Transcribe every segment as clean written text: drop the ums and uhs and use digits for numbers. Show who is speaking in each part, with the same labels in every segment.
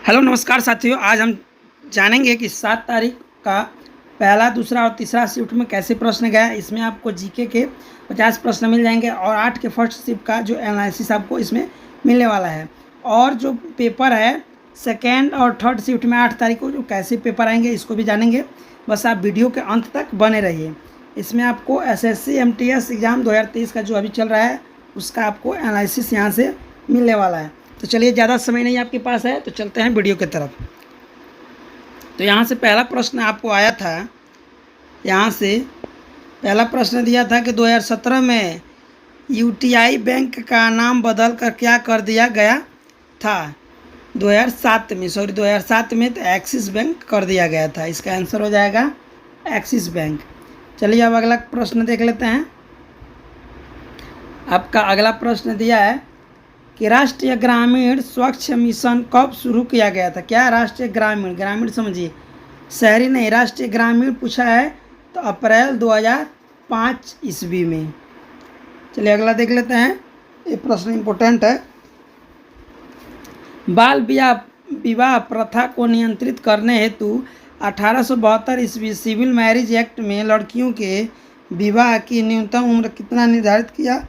Speaker 1: Hello नमस्कार साथियों, आज हम जानेंगे कि 7 तारीख का पहला, दूसरा और तीसरा शिफ्ट में कैसे प्रश्न गया। इसमें आपको जीके के 50 प्रश्न मिल जाएंगे और 8 के फर्स्ट शिफ्ट का जो एनालिसिस आपको इसमें मिलने वाला है। और जो पेपर है सेकेंड और थर्ड शिफ्ट में 8 तारीख को जो कैसे पेपर आएंगे इसको भी जानेंगे। बस आप वीडियो के अंत तक बने रहिए। इसमें आपको एसएससी एमटीएस एग्ज़ाम 2023 का जो अभी चल रहा है उसका आपको एनालिसिस यहाँ से मिलने वाला है। तो चलिए, ज़्यादा समय नहीं आपके पास है तो चलते हैं वीडियो की तरफ। तो यहाँ से पहला प्रश्न आपको आया था। यहाँ से पहला प्रश्न दिया था कि 2017 में यूटीआई बैंक का नाम बदल कर क्या कर दिया गया था। 2007 में तो एक्सिस बैंक कर दिया गया था। इसका आंसर हो जाएगा एक्सिस बैंक। चलिए अब अगला प्रश्न देख लेते हैं। आपका अगला प्रश्न दिया है कि राष्ट्रीय ग्रामीण स्वच्छ मिशन कब शुरू किया गया था। क्या राष्ट्रीय ग्रामीण समझिए, शहरी नहीं, राष्ट्रीय ग्रामीण पूछा है तो अप्रैल 2005 ईस्वी में। चलिए अगला देख लेते हैं, ये प्रश्न इम्पोर्टेंट है। बाल विवाह प्रथा को नियंत्रित करने हेतु 1872 ईस्वी सिविल मैरिज एक्ट में लड़कियों के विवाह की न्यूनतम उम्र कितना निर्धारित किया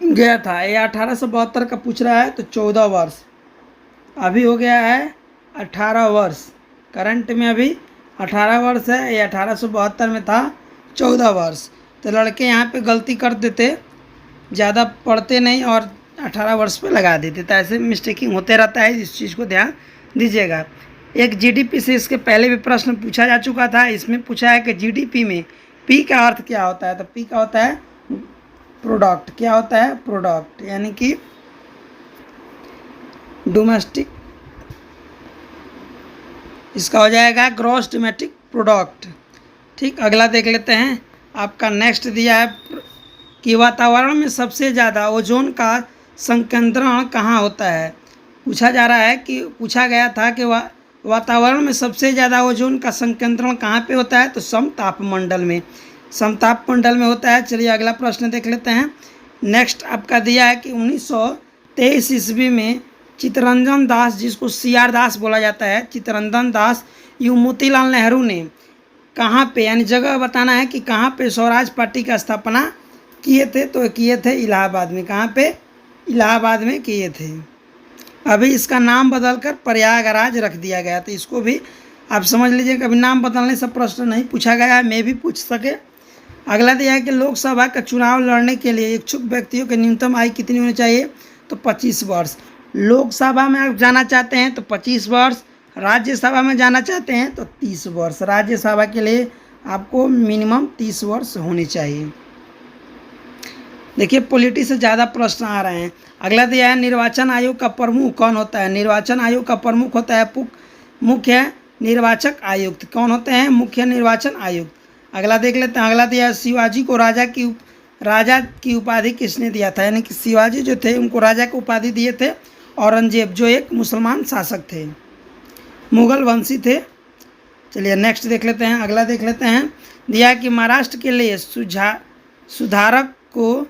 Speaker 1: गया था। ये 1872 का पूछ रहा है तो 14 वर्ष। अभी हो गया है 18 वर्ष, करंट में अभी 18 वर्ष है। ये 1872 में था 14 वर्ष। तो लड़के यहाँ पे गलती कर देते, ज़्यादा पढ़ते नहीं और 18 वर्ष पे लगा देते। तो ऐसे मिस्टेकिंग होते रहता है, इस चीज़ को ध्यान दीजिएगा। एक जीडीपी से इसके पहले भी प्रश्न पूछा जा चुका था। इसमें पूछा है कि जीडीपी में पी का अर्थ क्या होता है। तो पी का होता है प्रोडक्ट। क्या होता है? प्रोडक्ट, यानी कि डोमेस्टिक, इसका हो जाएगा ग्रॉस डोमेस्टिक प्रोडक्ट। ठीक, अगला देख लेते हैं। आपका नेक्स्ट दिया है कि वातावरण में सबसे ज़्यादा ओजोन का संकेंद्रण कहाँ होता है। पूछा गया था कि वातावरण में सबसे ज़्यादा ओजोन का संकेंद्रण कहाँ पे होता है। तो समतापमंडल में होता है। चलिए अगला प्रश्न देख लेते हैं। नेक्स्ट आपका दिया है कि 1923 ईस्वी में चित्तरंजन दास, जिसको सीआर दास बोला जाता है, चित्तरंजन दास यू मोतीलाल नेहरू ने कहाँ पे, यानी जगह बताना है कि कहाँ पे स्वराज पार्टी का स्थापना किए थे। तो किए थे इलाहाबाद में। कहाँ पे? इलाहाबाद में किए थे। अभी इसका नाम बदलकर प्रयागराज रख दिया गया। तो इसको भी आप समझ लीजिए कि अभी नाम बदलने से प्रश्न नहीं पूछा गया है, मैं भी पूछ सके। अगला दिया है कि लोकसभा का चुनाव लड़ने के लिए इच्छुक व्यक्तियों की न्यूनतम आयु कितनी होनी चाहिए। तो 25 वर्ष। लोकसभा में आप जाना चाहते हैं तो 25 वर्ष, राज्यसभा में जाना चाहते हैं तो 30 वर्ष। राज्यसभा के लिए आपको मिनिमम 30 वर्ष होनी चाहिए। देखिए पॉलिटी से ज़्यादा प्रश्न आ रहे हैं। अगला दिया है निर्वाचन आयोग का प्रमुख कौन होता है। निर्वाचन आयोग का प्रमुख होता है मुख्य निर्वाचक आयुक्त। कौन होते हैं? मुख्य निर्वाचन आयुक्त। अगला देख लेते हैं। अगला दिया है शिवाजी को राजा की उपाधि किसने दिया था। यानी कि शिवाजी जो थे उनको राजा की उपाधि दिए थे औरंगजेब, जो एक मुसलमान शासक थे, मुगल वंशी थे। चलिए नेक्स्ट देख लेते हैं। अगला देख लेते हैं। दिया कि महाराष्ट्र के लिए सुधारक को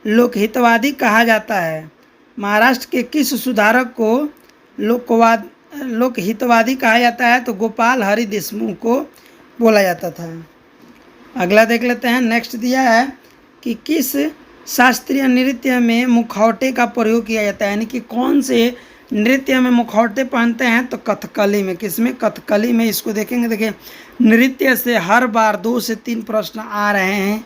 Speaker 1: लोकहितवादी कहा जाता है। महाराष्ट्र के किस सुधारक को लोकहितवादी कहा जाता है। तो गोपाल हरि देशमुख को बोला जाता था। अगला देख लेते हैं। नेक्स्ट दिया है कि किस शास्त्रीय नृत्य में मुखौटे का प्रयोग किया जाता है। यानी कि कौन से नृत्य में मुखौटे पहनते हैं। तो कथकली में। किसमें? कथकली में। इसको देखेंगे। देखिए नृत्य से हर बार 2 से 3 प्रश्न आ रहे हैं।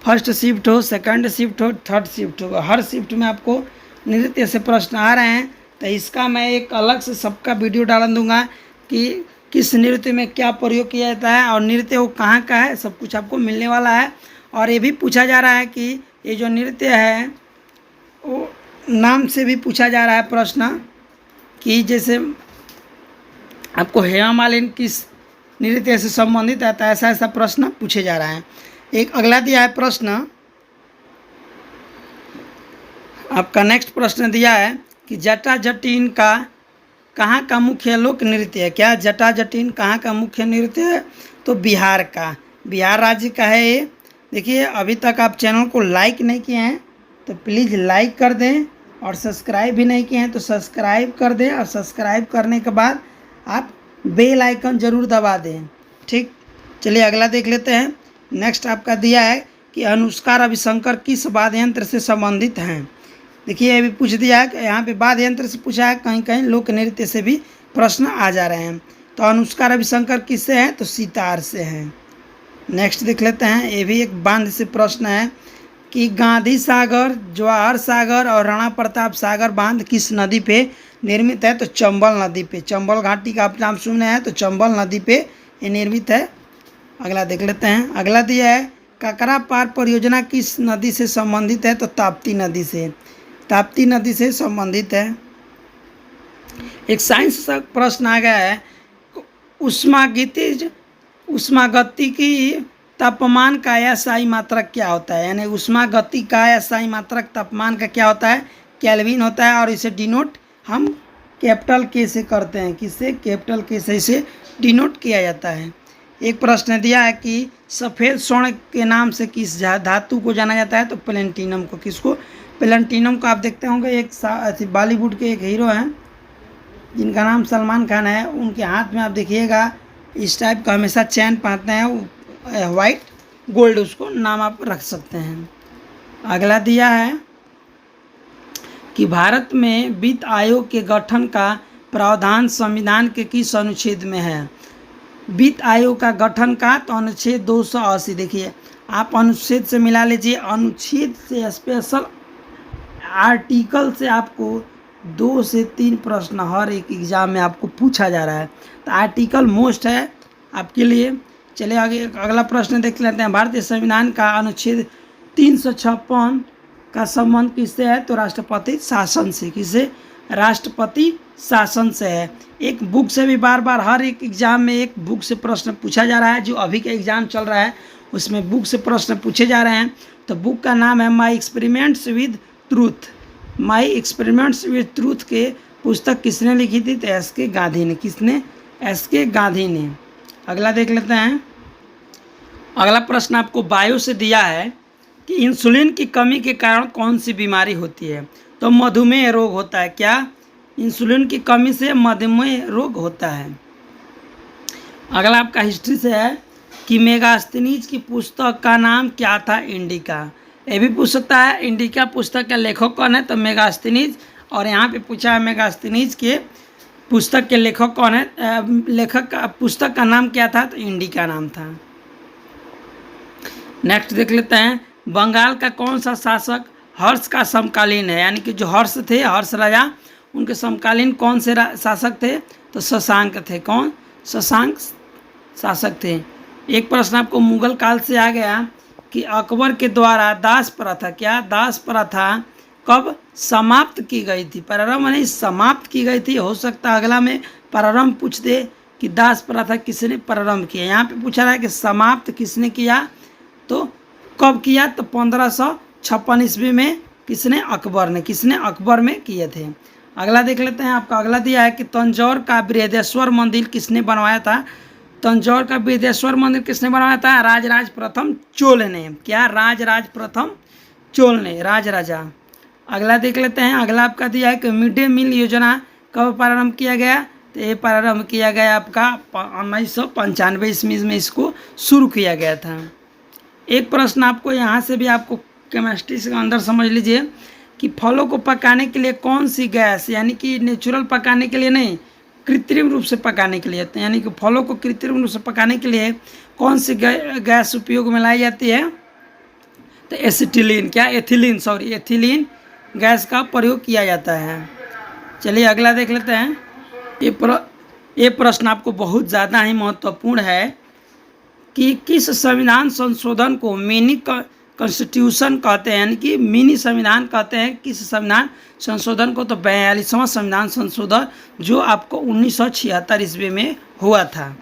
Speaker 1: फर्स्ट शिफ्ट हो, सेकंड शिफ्ट हो, थर्ड शिफ्ट हो, हर शिफ्ट में आपको नृत्य से प्रश्न आ रहे हैं। तो इसका मैं एक अलग से सबका वीडियो डाल दूंगा कि किस नृत्य में क्या प्रयोग किया जाता है और नृत्य वो कहाँ का है, सब कुछ आपको मिलने वाला है। और ये भी पूछा जा रहा है कि ये जो नृत्य है वो नाम से भी पूछा जा रहा है प्रश्न, कि जैसे आपको हेमा मालिनी किस नृत्य से संबंधित है। तो ऐसा प्रश्न पूछे जा रहा है। एक अगला दिया है प्रश्न। आपका नेक्स्ट प्रश्न दिया है कि जटा जटिन का कहाँ का मुख्य लोक नृत्य है। क्या जटा जटिन कहाँ का मुख्य नृत्य है। तो बिहार का, बिहार राज्य का है ये। देखिए अभी तक आप चैनल को लाइक नहीं किए हैं तो प्लीज़ लाइक कर दें और सब्सक्राइब भी नहीं किए हैं तो सब्सक्राइब कर दें, और सब्सक्राइब करने के बाद आप बेल आइकन ज़रूर दबा दें। ठीक, चलिए अगला देख लेते हैं। नेक्स्ट आपका दिया है कि अनुष्का रविशंकर किस वाद्य यंत्र से संबंधित हैं। देखिए ये भी पूछ दिया है कि यहाँ पे वाद्य यंत्र से पूछा है, कहीं कहीं लोक नृत्य से भी प्रश्न आ जा रहे हैं। तो अनुष्का रविशंकर किससे हैं, तो सितार से हैं। नेक्स्ट देख लेते हैं, ये भी एक बांध से प्रश्न है कि गांधी सागर, जवाहर सागर और राणा प्रताप सागर बांध किस नदी पे निर्मित है, तो चंबल नदी पे। चंबल घाटी का आप नाम सुने हैं, तो चंबल नदी पे ये निर्मित है। अगला देख लेते हैं। अगला दिया है काकरा पार परियोजना किस नदी से संबंधित है, तो ताप्ती नदी से। ताप्ती नदी से संबंधित है। एक साइंस का प्रश्न आ गया है, ऊष्मागतिकी तापमान का अस्थायी मात्रक क्या होता है, यानी ऊष्मागति का अस्थायी मात्रक तापमान का क्या होता है, केल्विन होता है। और इसे डिनोट हम कैपिटल के से करते हैं, किससे, कैपिटल के से इसे डिनोट किया जाता है। एक प्रश्न दिया है कि सफ़ेद स्वर्ण के नाम से किस धातु को जाना जाता है, तो प्लेटिनम को। किसको, प्लेटिनम को। आप देखते होंगे एक बॉलीवुड के एक हीरो हैं जिनका नाम सलमान खान है, उनके हाथ में आप देखिएगा इस टाइप का हमेशा चैन पहनते हैं, वाइट गोल्ड, उसको नाम आप रख सकते हैं। अगला दिया है कि भारत में वित्त आयोग के गठन का प्रावधान संविधान के किस अनुच्छेद में है। वित्त आयोग का गठन का, तो अनुच्छेद 280। देखिए आप अनुच्छेद से मिला लीजिए, अनुच्छेद से स्पेशल आर्टिकल से आपको 2 से 3 प्रश्न हर एक एग्जाम में आपको पूछा जा रहा है, तो आर्टिकल मोस्ट है आपके लिए। चलिए आगे अगला प्रश्न देख लेते हैं। भारतीय संविधान का अनुच्छेद 356 का संबंध किससे है, तो राष्ट्रपति शासन से। किससे, राष्ट्रपति शासन से है। एक बुक से भी बार बार हर एक एग्जाम में एक बुक से प्रश्न पूछा जा रहा है। जो अभी का एग्जाम चल रहा है उसमें बुक से प्रश्न पूछे जा रहे हैं। तो बुक का नाम है my experiments with truth. My experiments with truth के पुस्तक किसने लिखी थी, तो एस.के. गांधी ने। किसने, एस.के. गांधी ने। अगला देख लेते हैं। अगला प्रश्न आपको बायो से दिया है कि इंसुलिन की कमी के कारण कौन सी बीमारी होती है, तो मधुमेह रोग होता है। क्या, इंसुलिन की कमी से मधुमेह रोग होता है। अगला आपका हिस्ट्री से है कि मेगास्थनीज की पुस्तक का नाम क्या था, इंडिका। ये भी पूछ सकता है, इंडिका पुस्तक का लेखक कौन है, तो मेगास्थनीज। और यहाँ पे पूछा है मेगास्थनीज के पुस्तक के लेखक कौन है, लेखक का पुस्तक का नाम क्या था, तो इंडिका नाम था। नेक्स्ट देख लेते हैं। बंगाल का कौन सा शासक हर्ष का समकालीन है, यानी कि जो हर्ष थे, हर्ष राजा, उनके समकालीन कौन से शासक थे, तो शशांक थे। कौन, शशांक शासक थे। एक प्रश्न आपको मुगल काल से आ गया कि अकबर के द्वारा दास प्रथा, क्या, दास प्रथा कब समाप्त की गई थी। प्रारंभ नहीं, समाप्त की गई थी। हो सकता है अगला में प्रारंभ पूछ दे कि दास प्रथा किसने प्रारंभ किया। यहाँ पे पूछा रहा है कि समाप्त किसने किया, तो कब किया, तो 1556 ईस्वी में। किसने, अकबर ने। किसने, अकबर में किए थे। अगला देख लेते हैं। आपका अगला दिया है कि तंजौर का बृहदेश्वर मंदिर किसने बनवाया था। तंजौर का बृहदेश्वर मंदिर किसने बनवाया था, राजराज प्रथम चोल ने। क्या, राजराज प्रथम चोल ने, राजराजा। अगला देख लेते हैं। अगला आपका दिया है कि मिड डे मील योजना कब प्रारंभ किया गया, तो ये प्रारंभ किया गया आपका 1995 ईस्वी में इसको शुरू किया गया था। एक प्रश्न आपको यहाँ से भी आपको केमिस्ट्री से अंदर समझ लीजिए कि फलों को पकाने के लिए कौन सी गैस, यानी कि नेचुरल पकाने के लिए नहीं, कृत्रिम रूप से पकाने के लिए, यानी कि फलों को कृत्रिम रूप से पकाने के लिए कौन सी गैस उपयोग में लाई जाती है, तो एसिटिलीन। क्या, एथिलीन, सॉरी, एथिलीन गैस का प्रयोग किया जाता है। चलिए अगला देख लेते हैं। ये प्रश्न आपको बहुत ज़्यादा ही महत्वपूर्ण है कि किस संविधान संशोधन को मिनी कॉन्स्टिट्यूशन कहते हैं, यानी कि मिनी संविधान कहते हैं। किस संविधान संशोधन को, तो 42वां संविधान संशोधन, जो आपको 1976 ईस्वी में हुआ था।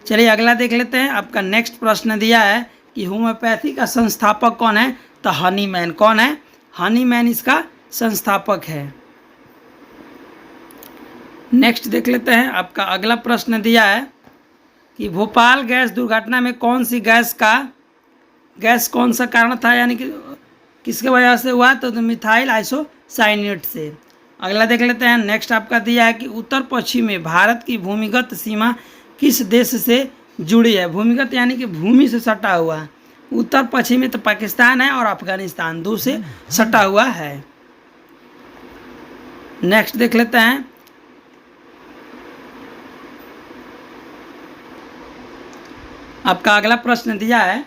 Speaker 1: चलिए अगला देख लेते हैं। आपका नेक्स्ट प्रश्न दिया है कि होम्योपैथी का संस्थापक कौन है, तो हनीमैन। कौन है, हनीमैन इसका संस्थापक है। नेक्स्ट देख लेते हैं। आपका अगला प्रश्न दिया है कि भोपाल गैस दुर्घटना में कौन सी गैस कौन सा कारण था, यानी कि किसके वजह से हुआ, तो मिथाइल आइसोसाइनेट से। अगला देख लेते हैं। नेक्स्ट आपका दिया है कि उत्तर पश्चिम में भारत की भूमिगत सीमा किस देश से जुड़ी है। भूमिगत यानी कि भूमि से सटा हुआ। उत्तर पश्चिम में तो पाकिस्तान है और अफगानिस्तान, दो से सटा हुआ है। नेक्स्ट देख लेते हैं। आपका अगला प्रश्न दिया है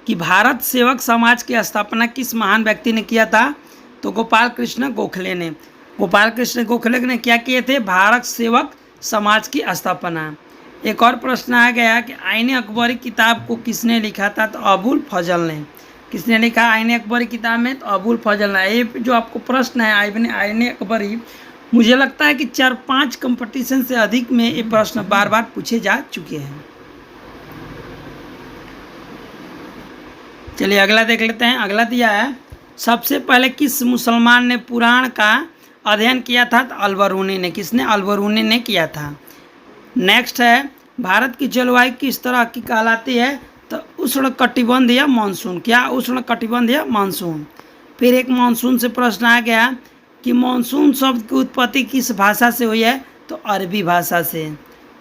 Speaker 1: कि भारत सेवक समाज की स्थापना किस महान व्यक्ति ने किया था, तो गोपाल कृष्ण गोखले ने। गोपाल कृष्ण गोखले ने क्या किए थे, भारत सेवक समाज की स्थापना। एक और प्रश्न आ गया कि आईने अकबरी किताब को किसने लिखा था, तो अबुल फजल ने। किसने लिखा आईने अकबरी किताब में, तो अबुल फजल ने। ये जो आपको प्रश्न है आईने अकबरी, मुझे लगता है कि 4-5 कंपटीशन से अधिक में ये प्रश्न बार बार पूछे जा चुके हैं। चलिए अगला देख लेते हैं। अगला दिया है सबसे पहले किस मुसलमान ने पुराण का अध्ययन किया था, तो अलबरूनी ने। किसने, अलबरूनी ने किया था। नेक्स्ट है भारत की जलवायु किस तरह की कहलाती है, तो उष्ण कटिबंध या मानसून। क्या, उष्ण कटिबंध या मानसून। फिर एक मानसून से प्रश्न आ गया कि मानसून शब्द की उत्पत्ति किस भाषा से हुई है, तो अरबी भाषा से।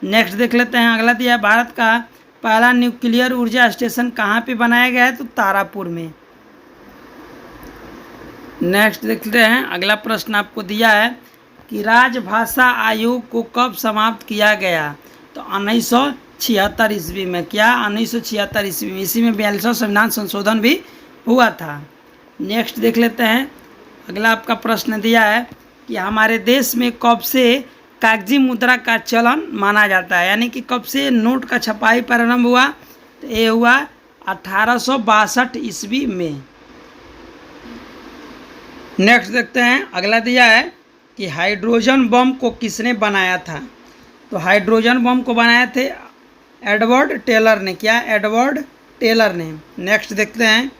Speaker 1: नेक्स्ट देख लेते हैं। अगला दिया भारत का पहला न्यूक्लियर ऊर्जा स्टेशन कहाँ पे बनाया गया है, तो तारापुर में। नेक्स्ट देखते हैं। अगला प्रश्न आपको दिया है कि राजभाषा आयोग को कब समाप्त किया गया, तो 1976 ईस्वी में। क्या, 1976 ईस्वी में। इसी में 42वां संविधान संशोधन भी हुआ था। नेक्स्ट देख लेते हैं। अगला आपका प्रश्न दिया है कि हमारे देश में कब से कागजी मुद्रा का चलन माना जाता है, यानी कि कब से नोट का छपाई प्रारंभ हुआ, तो ये हुआ 1862 ईस्वी में। नेक्स्ट देखते हैं। अगला दिया है कि हाइड्रोजन बम को किसने बनाया था, तो हाइड्रोजन बम को बनाए थे एडवर्ड टेलर ने। क्या, एडवर्ड टेलर ने। नेक्स्ट देखते हैं।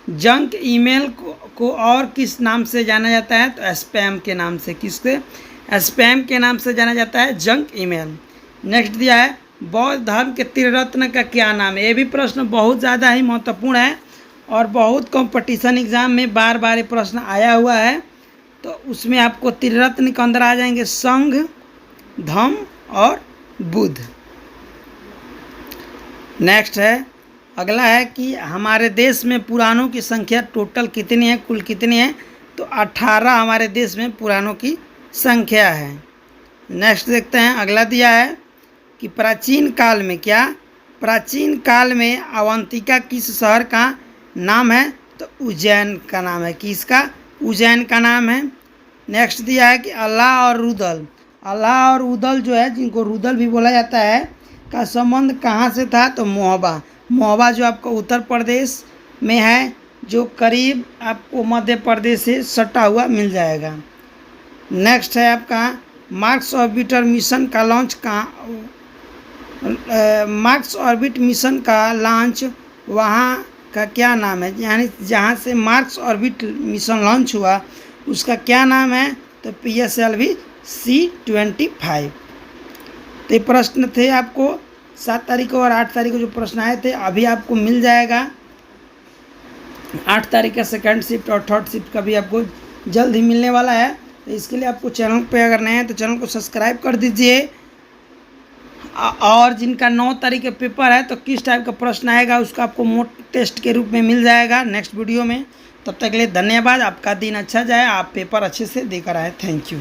Speaker 1: जंक ईमेल को और किस नाम से जाना जाता है, तो स्पैम के नाम से। किससे, स्पैम के नाम से जाना जाता है जंक ईमेल। नेक्स्ट दिया है बौद्ध धर्म के त्रिरत्न का क्या नाम है। ये भी प्रश्न बहुत ज़्यादा ही महत्वपूर्ण है और बहुत कंपटीशन एग्जाम में बार बार ये प्रश्न आया हुआ है। तो उसमें आपको त्रिरत्न के अंदर आ जाएंगे संघ, धम्म और बुद्ध। नेक्स्ट है। अगला है कि हमारे देश में पुराणों की संख्या टोटल कितनी है, कुल कितनी है, तो 18 हमारे देश में पुराणों की संख्या है। नेक्स्ट देखते हैं। अगला दिया है कि प्राचीन काल में। क्या, प्राचीन काल में अवंतिका किस शहर का नाम है, तो उज्जैन का नाम है। किसका, उज्जैन का नाम है। नेक्स्ट दिया है कि अल्लाह और रुदल। अल्लाह और उदल जो है, जिनको रुदल भी बोला जाता है, का संबंध कहाँ से था, तो मोहबा। मोहबा जो आपको उत्तर प्रदेश में है, जो करीब आपको मध्य प्रदेश से सटा हुआ मिल जाएगा। नेक्स्ट है आपका मार्स ऑर्बिटर मिशन का लॉन्च मार्स ऑर्बिट मिशन का लॉन्च वहाँ का क्या नाम है, यानी जहाँ से मार्स ऑर्बिट मिशन लॉन्च हुआ उसका क्या नाम है, तो PSLV C-25। तो ये प्रश्न थे आपको 7 तारीख को और 8 तारीख को जो प्रश्न आए थे, अभी आपको मिल जाएगा। 8 तारीख का सेकंड शिफ्ट और थर्ड शिफ्ट का भी आपको जल्द ही मिलने वाला है। तो इसके लिए आपको चैनल पे अगर नए हैं तो चैनल को सब्सक्राइब कर दीजिए। और जिनका 9 तारीख का पेपर है, तो किस टाइप का प्रश्न आएगा उसका आपको मोक टेस्ट के रूप में मिल जाएगा नेक्स्ट वीडियो में। तब तक के लिए धन्यवाद। आपका दिन अच्छा जाए, आप पेपर अच्छे से देकर आए। Thank you.